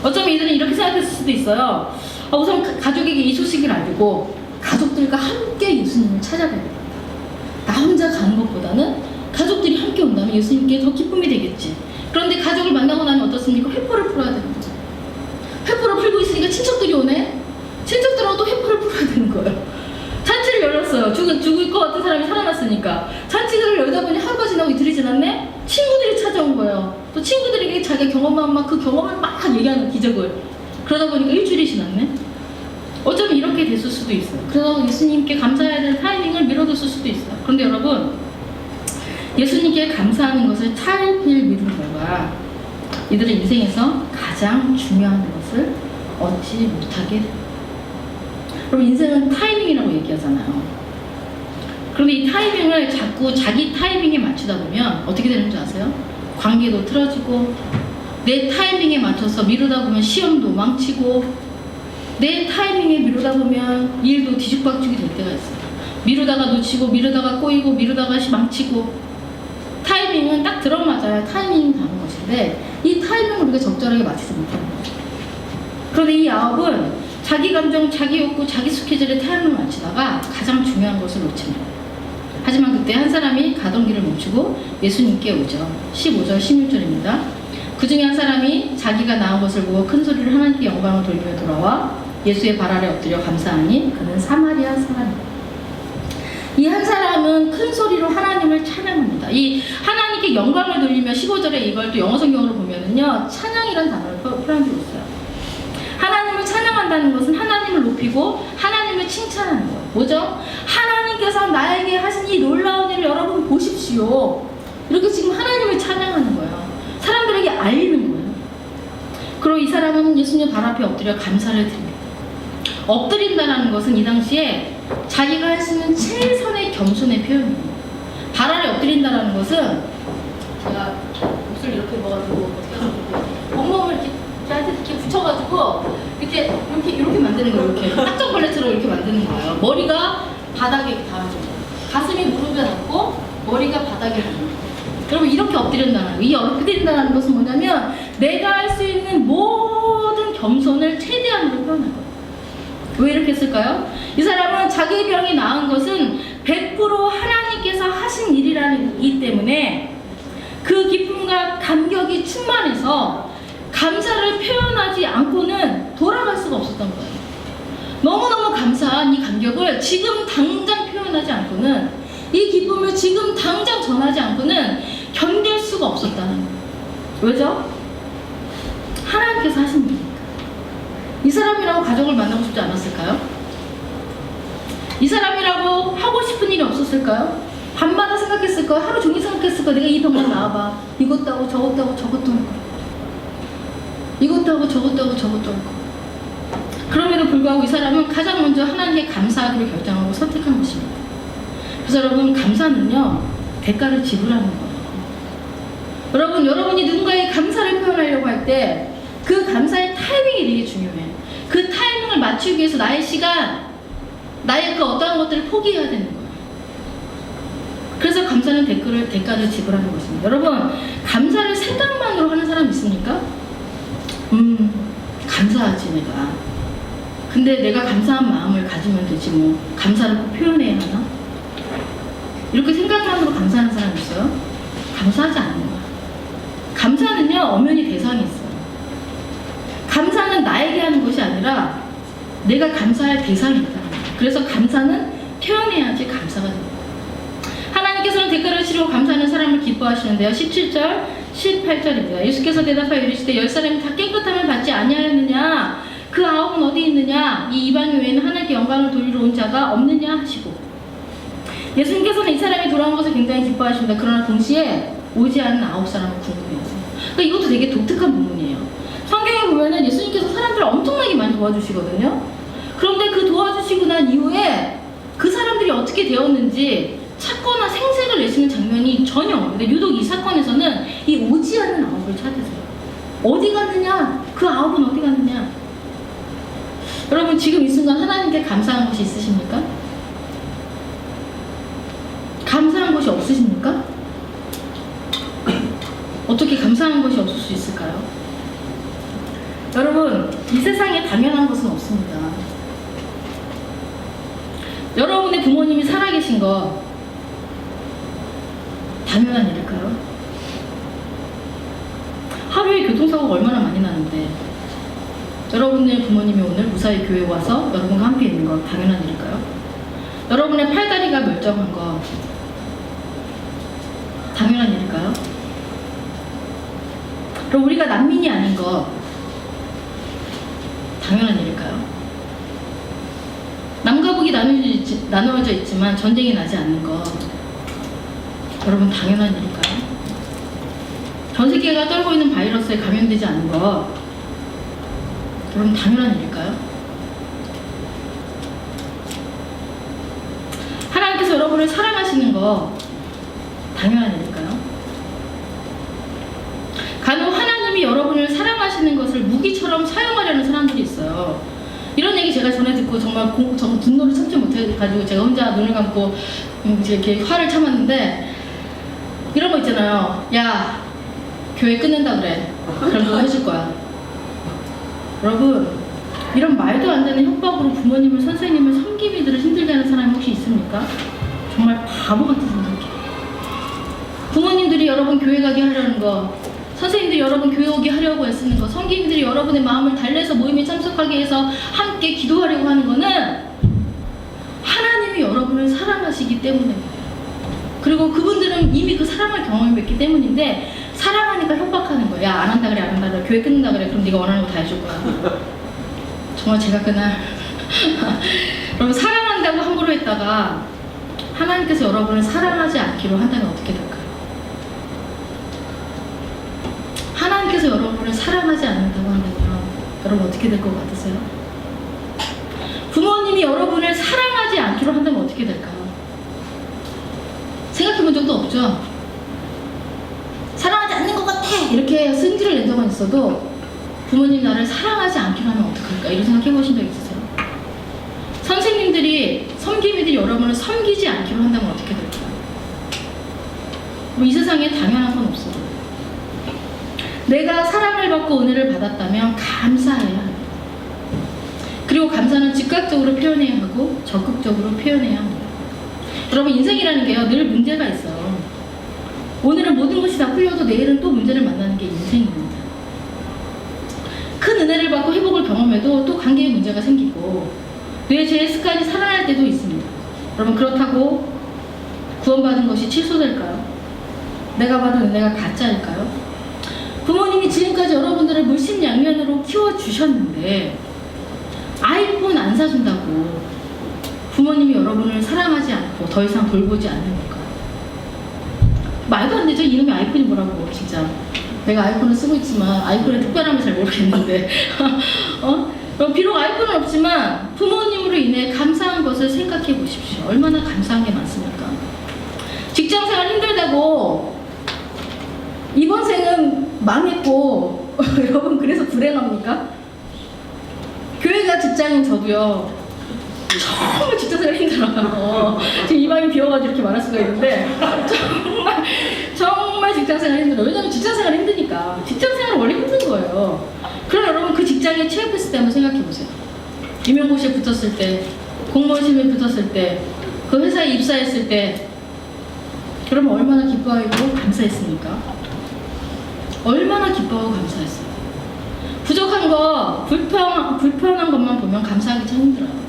어쩌면 이들은 이렇게 생각했을 수도 있어요. 우선 가족에게 이 소식을 알리고 가족들과 함께 예수님을 찾아가야 됩니다. 나 혼자 가는 것보다는 가족들이 함께 온다면 예수님께 더 기쁨이 되겠지. 그런데 가족을 만나고 나면 어떻습니까? 회포를 풀어야 되는 거죠. 회포를 풀고 있으니까 친척들이 오네? 친척들하고 또 회포를 풀어야 되는 거예요. 잔치를 열었어요. 죽을 것 같은 사람이 살아났으니까. 잔치를 열다 보니 하루가 지나고 이틀이 지났네? 친구들이 찾아온 거예요. 또 친구들에게 자기 경험한 막 그 경험을 막 얘기하는 기적을. 그러다 보니까 일주일이 지났네? 어쩌면 이렇게 됐을 수도 있어요. 그래서 예수님께 감사해야 될 타이밍을 미뤄뒀을 수도 있어요. 그런데 여러분, 예수님께 감사하는 것을 탈필 미룬 결과 이들의 인생에서 가장 중요한 것을 얻지 못하게 됩니다. 여러분 인생은 타이밍이라고 얘기하잖아요. 그런데 이 타이밍을 자꾸 자기 타이밍에 맞추다 보면 어떻게 되는 줄 아세요? 관계도 틀어지고 내 타이밍에 맞춰서 미루다 보면 시험도 망치고 내 타이밍에 미루다 보면 일도 뒤죽박죽이 될 때가 있어요. 미루다가 놓치고 미루다가 꼬이고 미루다가 망치고 타이밍은 딱 들어맞아야 타이밍이 가는 것인데 이 타이밍을 우리가 적절하게 맞추지 못하는 거죠. 그런데 이 9은 자기 감정, 자기 욕구, 자기 스케줄에 타이밍을 맞추다가 가장 중요한 것을 놓칩니다. 하지만 그때 한 사람이 가던 길을 멈추고 예수님께 오죠. 15절, 16절입니다. 그 중에 한 사람이 자기가 낳은 것을 보고 큰 소리를 하나님께 영광을 돌리며 돌아와 예수의 발 아래 엎드려 감사하니 그는 사마리아 사람이다. 이 한 사람은 큰 소리로 하나님을 찬양합니다. 이 하나님께 영광을 돌리며 15절에 이걸 또 영어 성경으로 보면은요, 찬양이라는 단어를 표현하고 있어요. 하나님을 찬양한다는 것은 하나님을 높이고 하나님을 칭찬하는 거예요. 뭐죠? 하나님께서 나에게 하신 이 놀라운 일을 여러분 보십시오. 이렇게 지금 하나님을 찬양하는 거예요. 사람들에게 알리는 거예요. 그리고 이 사람은 예수님 발 앞에 엎드려 감사를 드립니다. 엎드린다는 것은 이 당시에 자기가 할 수 있는 최선의 겸손의 표현입니다. 발 아래 엎드린다는 것은 제가 옷을 이렇게 먹어가지고 어떻게 하면 온몸을 이렇게 붙여가지고 이렇게 만드는 거예요. 이렇게 딱정벌레처럼 이렇게 만드는 거예요. 머리가 바닥에 닿아져, 가슴이 무릎에 닿고 머리가 바닥에 닿는 거예요. 여러분 이렇게 엎드린다는 거예요. 이 엎드린다는 것은 뭐냐면 내가 할 수 있는 모든 겸손을 최대한으로 표현한 거예요. 왜 이렇게 했을까요? 이 사람은 자기의 병이 나은 것은 100% 하나님께서 하신 일이라기 때문에 그 기쁨과 감격이 충만해서 감사를 표현하지 않고는 돌아갈 수가 없었던 거예요. 너무너무 감사한 이 감격을 지금 당장 표현하지 않고는, 이 기쁨을 지금 당장 전하지 않고는 견딜 수가 없었다는 거예요. 왜죠? 하나님께서 하신 일이니까. 이 사람이라고 가족을 만나고 싶지 않았을까요? 이 사람이라고 하고 싶은 일이 없었을까요? 밤마다 생각했을까요? 하루 종일 생각했을까요? 내가 이 병만 나와봐. 이것도 하고 저것도 하고 저것도 하고 이것도 하고 저것도 하고 저것도 하고. 그럼에도 불구하고 이 사람은 가장 먼저 하나님께 감사하기로 결정하고 선택한 것입니다. 그래서 여러분, 감사는요, 대가를 지불하는 거예요. 여러분, 여러분이 누군가에게 감사를 표현하려고 할 때 그 감사의 타이밍이 되게 중요해요. 그 타이밍을 맞추기 위해서 나의 시간, 나의 그 어떠한 것들을 포기해야 되는 거예요. 그래서 감사는 대가를 지불하는 것입니다. 여러분, 감사를 생각만으로 하는 사람 있습니까? 감사하지 내가. 근데 내가 감사한 마음을 가지면 되지 뭐 감사를 꼭 표현해야 하나? 이렇게 생각만으로 감사하는 사람 있어요? 감사하지 않는 거야. 감사는요, 엄연히 대상이 있어요. 감사는 나에게 하는 것이 아니라 내가 감사할 대상이 있다. 그래서 감사는 표현해야지 감사가 됩니다. 하나님께서는 대가를 치르고 감사하는 사람을 기뻐하시는데요. 17절, 18절입니다. 예수께서 대답하여 이르시되 10사람이 다 깨끗함을 받지 아니하였느냐? 그 9은 어디 있느냐? 이 이방인 외에는 하나님께 영광을 돌리러 온 자가 없느냐? 하시고, 예수님께서는 이 사람이 돌아온 것을 굉장히 기뻐하십니다. 그러나 동시에 오지 않은 9사람을 궁금해하세요. 그러니까 이것도 되게 독특한 부분이에요. 성경에 보면은 예수님께서 사람들을 엄청나게 많이 도와주시거든요. 그런데 그 도와주시고 난 이후에 그 사람들이 어떻게 되었는지 찾거나 생색을 내시는 장면이 전혀 없는데, 유독 이 사건에서는 이 오지 않는 9을 찾으세요. 어디 갔느냐? 그 9은 어디 갔느냐? 여러분, 지금 이 순간 하나님께 감사한 것이 있으십니까? 감사한 것이 없으십니까? 어떻게 감사한 것이 없을 수 있을까요? 여러분, 이 세상에 당연한 것은 없습니다. 여러분의 부모님이 살아계신 거 당연한 일일까요? 하루에 교통사고가 얼마나 많이 나는데 여러분의 부모님이 오늘 무사히 교회에 와서 여러분과 함께 있는 거 당연한 일일까요? 여러분의 팔다리가 멀쩡한 거 당연한 일일까요? 그럼 우리가 난민이 아닌 거 당연한 일일까요? 남과 북이 나누어져 있지만 전쟁이 나지 않는 거 여러분 당연한 일일까요? 전 세계가 떨고 있는 바이러스에 감염되지 않는 거 여러분 당연한 일일까요? 하나님께서 여러분을 사랑하시는 거 당연한 일일까요? 간혹 하나님이 여러분을 사랑하시는 것을 무기처럼 사용하려는 사람들이 있어요. 이런 얘기 제가 전에 듣고 정말 분노를 참지 못해가지고 제가 혼자 눈을 감고 이렇게 화를 참았는데, 이런 거 있잖아요. 야, 교회 끊는다 그래. 그럼 너 해줄 거야. 여러분, 이런 말도 안 되는 협박으로 부모님을, 선생님을, 섬기비들을 힘들게 하는 사람이 혹시 있습니까? 정말 바보 같은 생각이에요. 부모님들이 여러분 교회 가게 하려는 거, 선생님들이 여러분 교회 오게 하려고 애쓰는 거, 성기님들이 여러분의 마음을 달래서 모임에 참석하게 해서 함께 기도하려고 하는 거는 하나님이 여러분을 사랑하시기 때문입니다. 그리고 그분들은 이미 그 사랑을 경험했기 때문인데 사랑하니까 협박하는 거야. 야, 안 한다 그래, 안 한다 그래, 교회 끊는다 그래, 그럼 네가 원하는 거 다 해줄 거야. 정말 제가 그날 여러분 사랑한다고 함부로 했다가 하나님께서 여러분을 사랑하지 않기로 한다면 어떻게 될까요? 하나님께서 여러분을 사랑하지 않는다고 한다면 여러분 어떻게 될 것 같으세요? 부모님이 여러분을 사랑하지 않기로 한다면 어떻게 될까요? 생각해 본 적도 없죠? 사랑하지 않는 것 같아! 이렇게 승질을 낸 적은 있어도 부모님 나를 사랑하지 않기로 하면 어떡할까? 이런 생각 해보신 적 있으세요? 선생님들이, 섬김이들이 여러분을 섬기지 않기로 한다면 어떻게 될까요? 뭐 이 세상에 당연한 건 없어요. 내가 사랑을 받고 은혜를 받았다면 감사해야 합니다. 그리고 감사는 즉각적으로 표현해야 하고 적극적으로 표현해야 합니다. 여러분 인생이라는 게요 늘 문제가 있어요. 오늘은 모든 것이 다 풀려도 내일은 또 문제를 만나는 게 인생입니다. 큰 은혜를 받고 회복을 경험해도 또 관계에 문제가 생기고 뇌의 죄의 습관이 살아날 때도 있습니다. 여러분 그렇다고 구원받은 것이 취소될까요? 내가 받은 은혜가 가짜일까요? 부모님이 지금까지 여러분들을 물심양면으로 키워주셨는데 아이폰 안 사준다고 부모님이 여러분을 사랑하지 않고 더 이상 돌보지 않는 걸까요? 말도 안 되죠. 이름이 아이폰이 뭐라고. 진짜 내가 아이폰을 쓰고 있지만 아이폰의 특별함을 잘 모르겠는데 비록 아이폰은 없지만 부모님으로 인해 감사한 것을 생각해 보십시오. 얼마나 감사한 게 많습니까? 직장생활 힘들다고 이번 생은 망했고 여러분 그래서 불행합니까? 교회가 직장인 저도요 정말 직장생활 힘들어요. 지금 이 방이 비어가지고 이렇게 말할 수가 있는데 정말 직장생활 힘들어요. 왜냐면 직장생활 힘드니까. 직장생활은 원래 힘든 거예요. 그럼 여러분 그 직장에 취업했을 때 한번 생각해보세요. 임용고시에 붙었을 때, 공무원 시험에 붙었을 때, 그 회사에 입사했을 때 그러면 얼마나 기뻐하고 감사했습니까? 얼마나 기뻐하고 감사했어요. 부족한 거, 불편한 것만 보면 감사하기 참 힘들어요.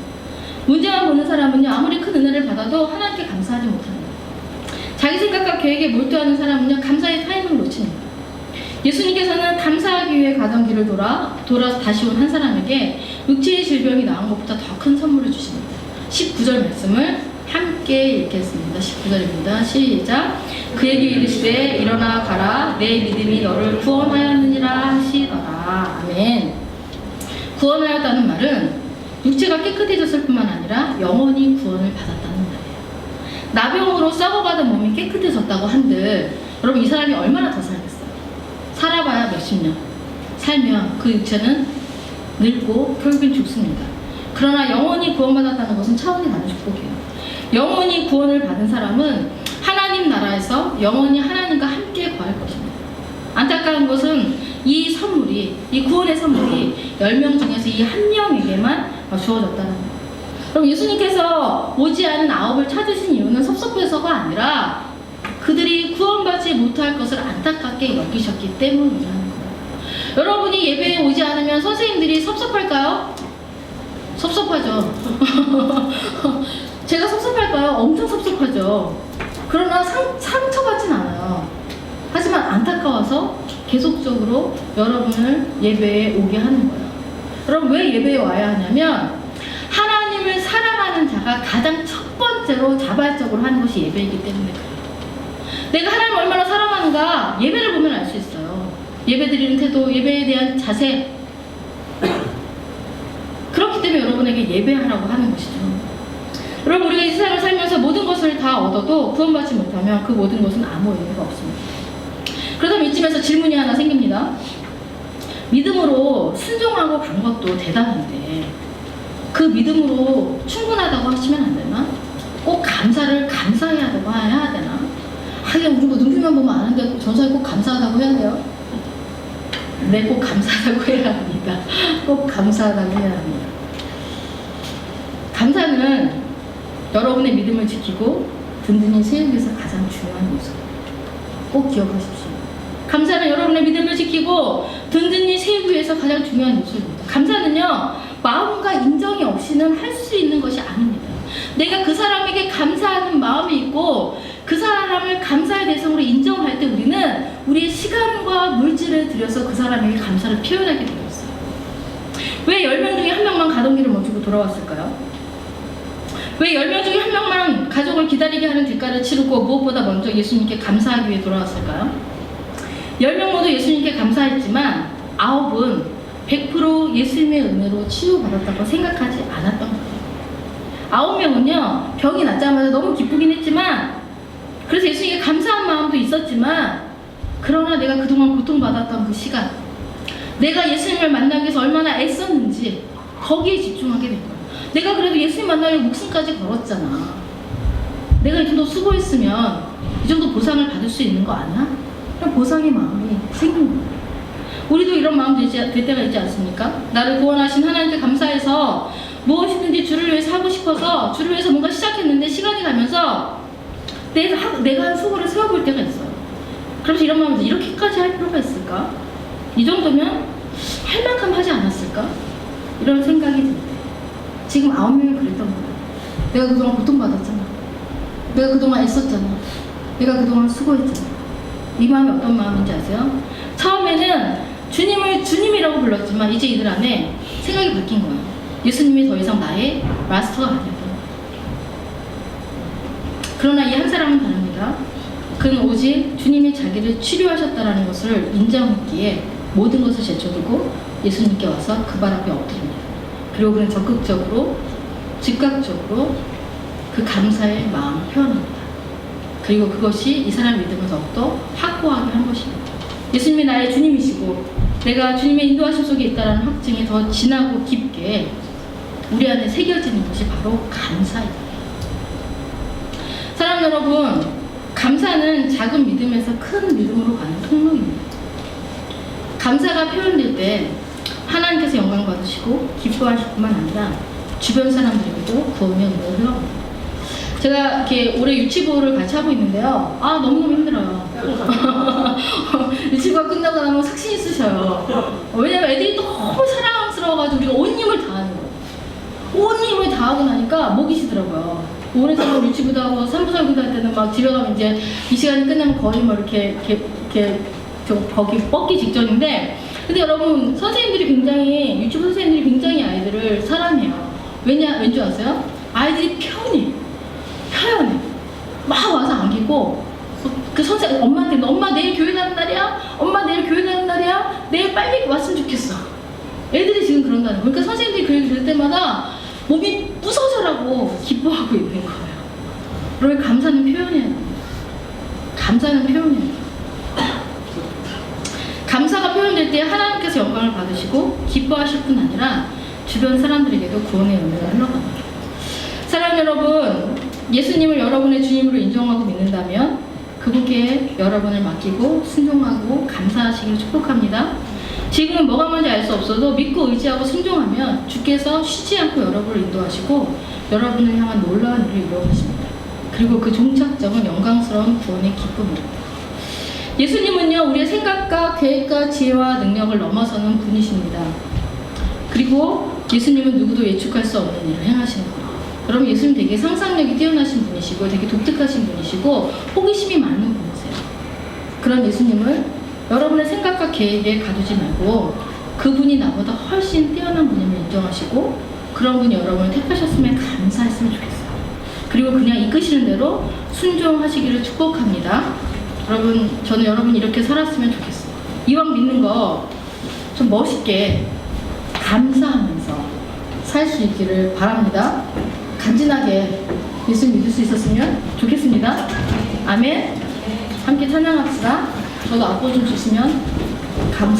문제만 보는 사람은요 아무리 큰 은혜를 받아도 하나님께 감사하지 못합니다. 자기 생각과 계획에 몰두하는 사람은요 감사의 타이밍을 놓칩니다. 예수님께서는 감사하기 위해 가던 길을 돌아서 다시 온 한 사람에게 육체의 질병이 나은 것보다 더 큰 선물을 주십니다. 19절 말씀을 함께 읽겠습니다. 19절입니다. 시작. 그에게 이르시되 일어나 가라 내 믿음이 너를 구원하였느니라 하시더라. 아멘. 구원하였다는 말은 육체가 깨끗해졌을 뿐만 아니라 영원히 구원을 받았다는 말이에요. 나병으로 썩어가던 몸이 깨끗해졌다고 한들 여러분 이 사람이 얼마나 더 살겠어요? 살아봐야 몇십 년 살면 그 육체는 늙고 결국엔 죽습니다. 그러나 영원히 구원받았다는 것은 차원이 다른 축복이에요. 영원히 구원을 받은 사람은 하나님 나라에서 영원히 하나님과 함께 거할 것입니다. 안타까운 것은 이 선물이, 이 구원의 선물이 10명 중에서 이 한 명에게만 주어졌다는 거예요. 그럼 예수님께서 오지 않은 9을 찾으신 이유는 섭섭해서가 아니라 그들이 구원받지 못할 것을 안타깝게 여기셨기 때문이라는 거예요. 여러분이 예배에 오지 않으면 선생님들이 섭섭할까요? 섭섭하죠. 제가 섭섭할까요? 엄청 섭섭하죠. 그러나 상처받진 않아요. 하지만 안타까워서 계속적으로 여러분을 예배에 오게 하는 거예요. 여러분 왜 예배에 와야 하냐면 하나님을 사랑하는 자가 가장 첫 번째로 자발적으로 하는 것이 예배이기 때문에 그래요. 내가 하나님을 얼마나 사랑하는가 예배를 보면 알 수 있어요. 예배 드리는 태도, 예배에 대한 자세. 그렇기 때문에 여러분에게 예배하라고 하는 것이죠. 여러분 우리가 이 세상을 살면서 모든 것을 다 얻어도 구원받지 못하면 그 모든 것은 아무 의미가 없습니다. 그렇다면 이쯤에서 질문이 하나 생깁니다. 믿음으로 순종하고 간 것도 대단한데 그 믿음으로 충분하다고 하시면 안 되나? 꼭 감사를 감사해야 되나? 하긴 우리 뭐 눈빛만 보면 아는데 전사에 꼭 감사하다고 해야 돼요? 네, 꼭 감사하다고 해야 합니다. 꼭 감사하다고 해야 합니다. 감사는 여러분의 믿음을 지키고 든든히 세우기 위해서 가장 중요한 요소입니다. 꼭 기억하십시오. 감사는 여러분의 믿음을 지키고 든든히 세우기 위해서 가장 중요한 요소입니다. 감사는요, 마음과 인정이 없이는 할 수 있는 것이 아닙니다. 내가 그 사람에게 감사하는 마음이 있고 그 사람을 감사의 대상으로 인정할 때 우리는 우리의 시간과 물질을 들여서 그 사람에게 감사를 표현하게 되어 있어요. 왜 10명 중에 1명만 가던 길을 멈추고 돌아왔을까요? 왜 10명 중에 1명만 가족을 기다리게 하는 뒷가를 치르고 무엇보다 먼저 예수님께 감사하기 위해 돌아왔을까요? 10명 모두 예수님께 감사했지만 9은 100% 예수님의 은혜로 치유받았다고 생각하지 않았던 거예요. 9명은요, 병이 낫자마자 너무 기쁘긴 했지만, 그래서 예수님께 감사한 마음도 있었지만, 그러나 내가 그동안 고통받았던 그 시간, 내가 예수님을 만나기 위해서 얼마나 애썼는지 거기에 집중하게 된 거예요. 내가 그래도 예수님 만나려고 목숨까지 걸었잖아. 내가 이 정도 수고했으면 이 정도 보상을 받을 수 있는 거 아니야? 그냥 보상의 마음이 생긴 거예요. 우리도 이런 마음 될 때가 있지 않습니까? 나를 구원하신 하나님께 감사해서 무엇이든지 주를 위해서 하고 싶어서 주를 위해서 뭔가 시작했는데 시간이 가면서 내가 한 수고를 세워볼 때가 있어요. 그래서 이런 마음에서 이렇게까지 할 필요가 있을까? 이 정도면 할 만큼 하지 않았을까? 이런 생각이 들 때 지금 9명이 그랬던 거예요. 내가 그동안 고통받았잖아. 내가 그동안 애썼잖아. 내가 그동안 수고했잖아. 이 마음이 어떤 마음인지 아세요? 처음에는 주님을 주님이라고 불렀지만 이제 이들 안에 생각이 바뀐 거예요. 예수님이 더 이상 나의 마스터가 아니었던 거예요. 그러나 이 한 사람은 다릅니다. 그는 오직 주님이 자기를 치료하셨다는 것을 인정했기에 모든 것을 제쳐두고 예수님께 와서 그 발 앞에 엎드립니다. 그리고 그는 적극적으로, 즉각적으로 그 감사의 마음을 표현합니다. 그리고 그것이 이 사람의 믿음을 더욱더 확고하게 한 것입니다. 예수님이 나의 주님이시고 내가 주님의 인도하심 속에 있다는 확증이 더 진하고 깊게 우리 안에 새겨지는 것이 바로 감사입니다. 사랑 여러분, 감사는 작은 믿음에서 큰 믿음으로 가는 통로입니다. 감사가 표현될 때 하나님께서 영광 받으시고 기뻐하실 뿐만 아니라 주변 사람들에게도 구원의 은혜를 흘러갑니다. 제가 이렇게 올해 유치부를 같이 하고 있는데요. 너무너무 힘들어요. 유치부가 끝나고 나면 삭신이 쓰셔요. 왜냐면 애들이 너무 사랑스러워가지고 우리가 온 힘을 다하는 거예요. 온 힘을 다하고 나니까 목이 쉬더라고요. 오래 살면 유치부도 하고 3부 설교도 할 때는 막 집에 가면 이제 이 시간이 끝나면 거의 뭐 이렇게 거기 뻗기 직전인데, 근데 여러분 선생님들이 굉장히, 유치부 선생님들이 굉장히 아이들을 사랑해요. 왠지 아세요? 아이들이 편해. 막 와서 안기고 그 선생님 엄마한테 엄마 내일 교회 가는 날이야? 엄마 내일 교회 가는 날이야? 내일 빨리 왔으면 좋겠어. 애들이 지금 그런다는 거예요. 그러니까 선생님들이 그 얘기 들을 때마다 몸이 부서져라고 기뻐하고 있는 거예요. 그러면 감사는 표현해야 돼요. 감사는 표현해야 돼요. 감사가 표현될 때 하나님께서 영광을 받으시고 기뻐하실 뿐 아니라 주변 사람들에게도 구원의 은혜가 흘러갑니다. 사랑하는 여러분, 예수님을 여러분의 주님으로 인정하고 믿는다면 그분께 여러분을 맡기고 순종하고 감사하시기를 축복합니다. 지금은 뭐가 뭔지 알 수 없어도 믿고 의지하고 순종하면 주께서 쉬지 않고 여러분을 인도하시고 여러분을 향한 놀라운 일을 이루어가십니다. 그리고 그 종착점은 영광스러운 구원의 기쁨입니다. 예수님은요, 우리의 생각과 계획과 지혜와 능력을 넘어서는 분이십니다. 그리고 예수님은 누구도 예측할 수 없는 일을 행하시는 거예요. 여러분, 예수님 되게 상상력이 뛰어나신 분이시고 되게 독특하신 분이시고 호기심이 많은 분이세요. 그런 예수님을 여러분의 생각과 계획에 가두지 말고 그분이 나보다 훨씬 뛰어난 분임을 인정하시고 그런 분이 여러분을 택하셨으면 감사했으면 좋겠어요. 그리고 그냥 이끄시는 대로 순종하시기를 축복합니다. 여러분, 저는 여러분이 이렇게 살았으면 좋겠어요. 이왕 믿는 거 좀 멋있게 감사하면서 살 수 있기를 바랍니다. 간지나게 예수님 믿을 수 있었으면 좋겠습니다. 아멘. 함께 찬양합시다. 저도 앞으로 좀 주시면 감사합니다.